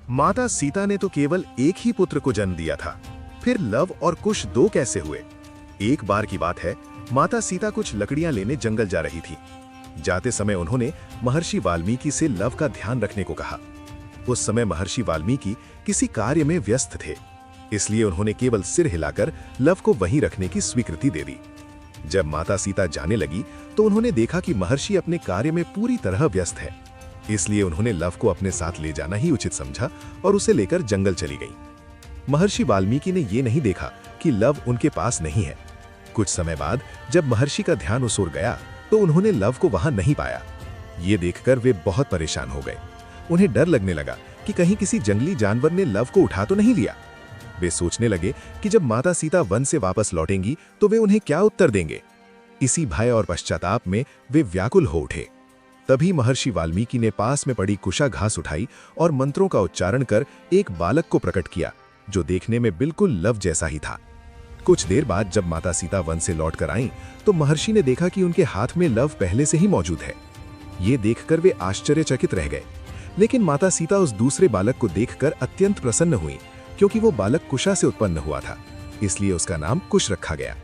माता सीता ने तो केवल एक ही पुत्र को जन्म दिया था, फिर लव और कुश दो कैसे हुए? एक बार की बात है, माता सीता कुछ लकड़ियां लेने जंगल जा रही थी। जाते समय उन्होंने महर्षि वाल्मीकि से लव का ध्यान रखने को कहा। उस समय महर्षि वाल्मीकि किसी कार्य में व्यस्त थे, इसलिए उन्होंने केवल सिर हिलाकर लव को वहीं रखने की स्वीकृति दे दी। जब माता सीता जाने लगी तो उन्होंने देखा कि महर्षि अपने कार्य में पूरी तरह व्यस्त है, इसलिए उन्होंने लव को अपने साथ ले जाना ही उचित समझा और उसे लेकर जंगल चली गई। महर्षि वाल्मीकि ने यह नहीं देखा कि लव उनके पास नहीं है। कुछ समय बाद जब महर्षि का ध्यान उस ओर गया तो उन्होंने लव को वहां नहीं पाया। ये देखकर वे बहुत परेशान हो गए। उन्हें डर लगने लगा कि कहीं किसी जंगली जानवर ने लव को उठा तो नहीं लिया। वे सोचने लगे कि जब माता सीता वन से वापस लौटेंगी तो वे उन्हें क्या उत्तर देंगे। इसी भय और पश्चाताप में वे व्याकुल हो उठे। तभी महर्षि वाल्मीकि ने पास में पड़ी कुशा घास उठाई और मंत्रों का उच्चारण कर एक बालक को प्रकट किया, जो देखने में बिल्कुल लव जैसा ही था। कुछ देर बाद जब माता सीता वन से लौटकर आईं, तो महर्षि ने देखा कि उनके हाथ में लव पहले से ही मौजूद है। ये देखकर वे आश्चर्यचकित रह गए। लेकिन माता सीता उस दूसरे बालक को देखकर अत्यंत प्रसन्न हुई, क्योंकि वो बालक कुशा से उत्पन्न हुआ था, इसलिए उसका नाम कुश रखा गया।